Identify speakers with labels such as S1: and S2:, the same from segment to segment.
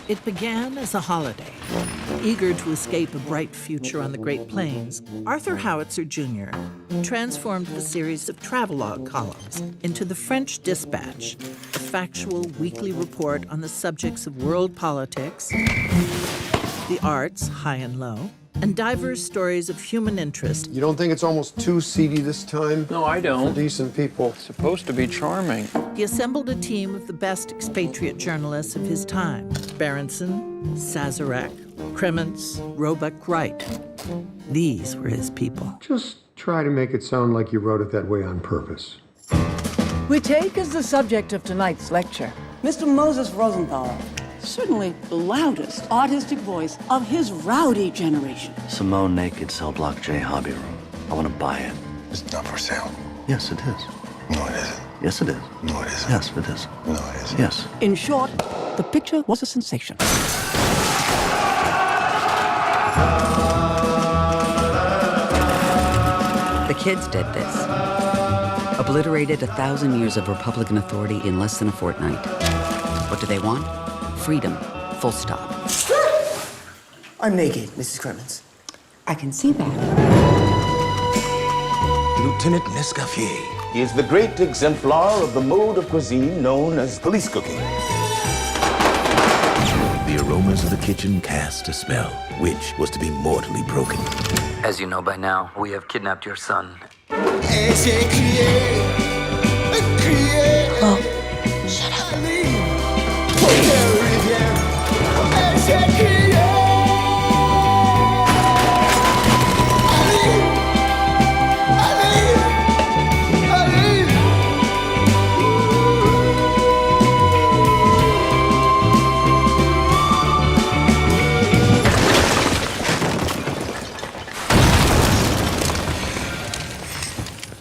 S1: It began as a holiday. Eager to escape a bright future on the Great Plains, Arthur Howitzer Jr. transformed the series of travelogue columns into the French Dispatch, a factual weekly report on the subjects of world politics, the arts, high and low, and diverse stories of human interest.
S2: You don't think it's almost too seedy this time?
S3: No, I don't.
S2: For decent people.
S3: It's supposed to be charming.
S1: He assembled a team of the best expatriate journalists of his time: Berenson, Sazerac, Kremens, Roebuck Wright. These were his people.
S2: Just try to make it sound like you wrote it that way on purpose.
S4: We take as the subject of tonight's lecture Mr. Moses Rosenthal, certainly the loudest artistic voice of his rowdy generation.
S5: Simone Naked Cell Block J Hobby Room. I want to buy it.
S6: It's not for sale.
S5: Yes, it is.
S6: No, it isn't.
S5: Yes, it is.
S6: No, it isn't.
S5: Yes, it is.
S6: No, it isn't.
S5: Yes.
S4: In short, the picture was a sensation.
S7: The kids did this. Obliterated 1,000 years of Republican authority in less than a fortnight. What do they want? Freedom. Full stop.
S8: I'm naked, Mrs. Kremens.
S7: I can see that.
S9: Lieutenant Nescaffier. He is the great exemplar of the mode of cuisine known as police cooking.
S10: The aromas of the kitchen cast a spell, which was to be mortally broken.
S7: As you know by now, we have kidnapped your son.
S4: Oh, shut up.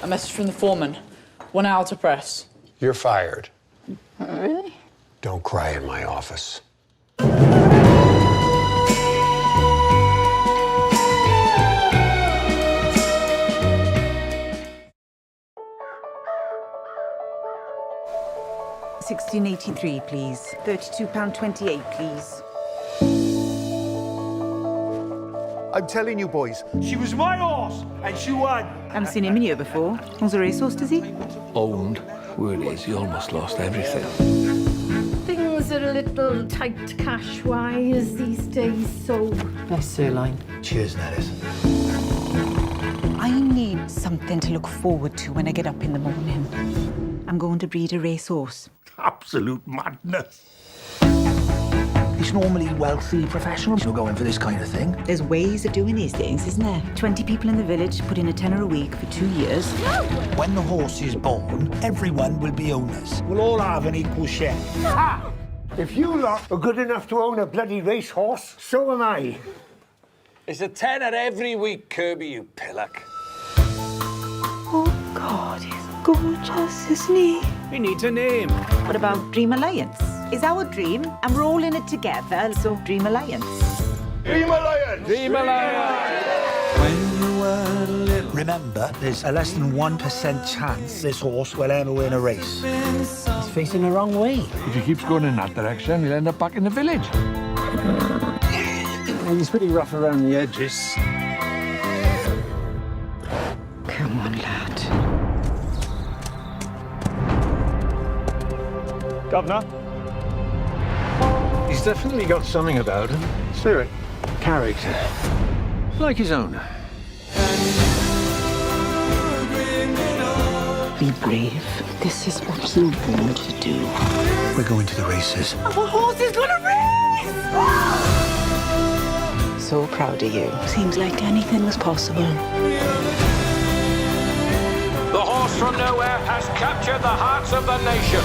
S11: A message from the foreman. 1 hour to press.
S2: You're fired.
S11: Really?
S2: Don't cry in my office.
S12: £16.83, please. £32.28, please.
S13: I'm telling you, boys, she was my horse, and she won.
S12: Haven't seen him in here before. Owns a racehorse, does he?
S3: Owned. Word is, he almost lost everything.
S14: Things are a little tight cash-wise these days, so...
S8: Nice sirloin.
S13: Cheers, Nellis.
S12: I need something to look forward to when I get up in the morning. I'm going to breed a racehorse.
S13: Absolute madness. It's normally wealthy professionals who go in for this kind of thing.
S12: There's ways of doing these things, isn't there? 20 people in the village put in a tenner a week for 2 years.
S13: When the horse is born, everyone will be owners. We'll all have an equal share. Ah! If you lot are good enough to own a bloody racehorse, so am I.
S3: It's a tenner every week, Kirby, you pillock.
S12: Oh, God, he's gorgeous, isn't he?
S3: He needs a name.
S12: What about Dream Alliance? Is our dream, and we're all in it together, so Dream Alliance.
S13: Dream Alliance!
S3: Dream Alliance!
S13: Remember, there's a less than 1% chance this horse will ever win a race.
S8: He's facing the wrong way.
S3: If he keeps going in that direction, he'll end up back in the village.
S13: He's pretty rough around the edges.
S12: Come on, lad.
S13: Governor? He's definitely got something about him. Spirit. Character. Like his own.
S12: Be brave. This is what you're born to do.
S13: We're going to the races.
S12: Our horse is gonna race! So proud of you. Seems like anything was possible.
S3: The horse from nowhere has captured the hearts of the nation.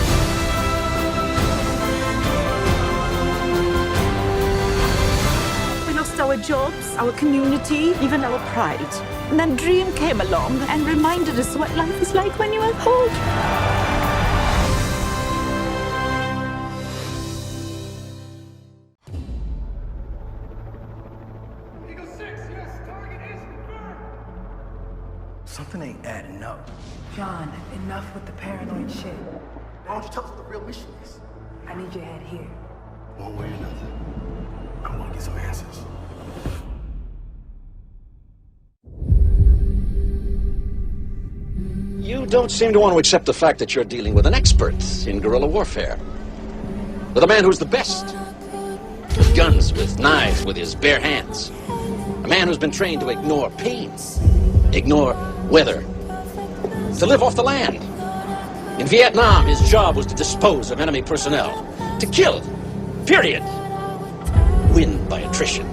S12: We lost our jobs, our community, even our pride. And then Dream came along and reminded us what life is like when you have hope.
S8: Something ain't adding up.
S4: John, enough with the paranoid shit.
S8: Why don't you tell us what the real mission is?
S4: I need your head here.
S6: One way or another, I want to get some answers.
S15: You don't seem to want to accept the fact that you're dealing with an expert in guerrilla warfare. With a man who's the best. With guns, with knives, with his bare hands. A man who's been trained to ignore pain, ignore weather, to live off the land. In Vietnam, his job was to dispose of enemy personnel, to kill, period. Win by attrition.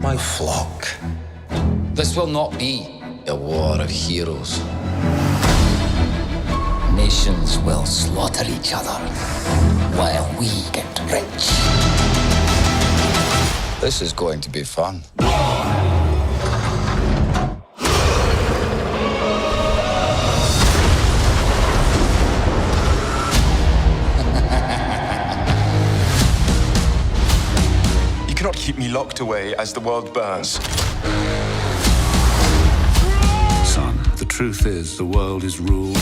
S16: My flock. This will not be a war of heroes. Nations will slaughter each other while we get rich. This is going to be fun.
S6: You cannot keep me locked away as the world burns.
S17: Son, the truth is the world is ruled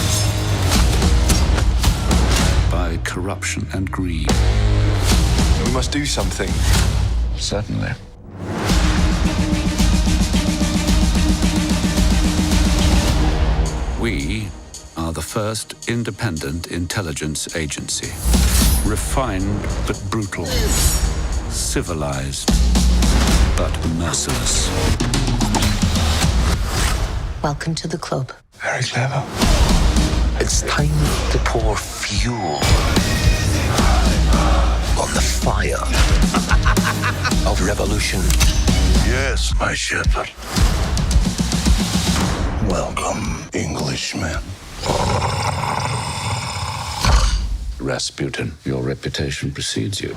S17: by corruption and greed.
S6: We must do something.
S17: Certainly. We are the first independent intelligence agency. Refined but brutal. Civilized but merciless.
S18: Welcome to the club.
S6: Very clever.
S18: It's time to pour fuel on the fire of revolution.
S6: Yes, my shepherd. Welcome, Englishman.
S17: Rasputin, your reputation precedes you.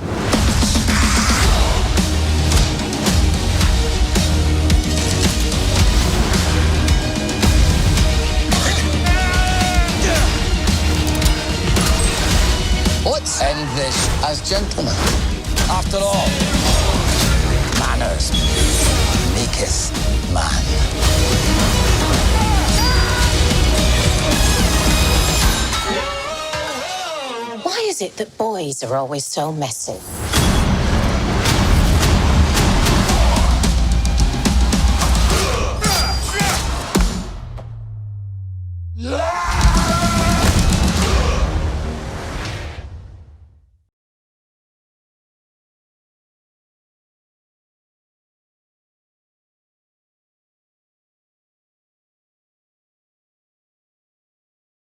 S16: Let's end this as gentlemen. After all, manners maketh man.
S18: Why is it that boys are always so messy?
S6: Yeah!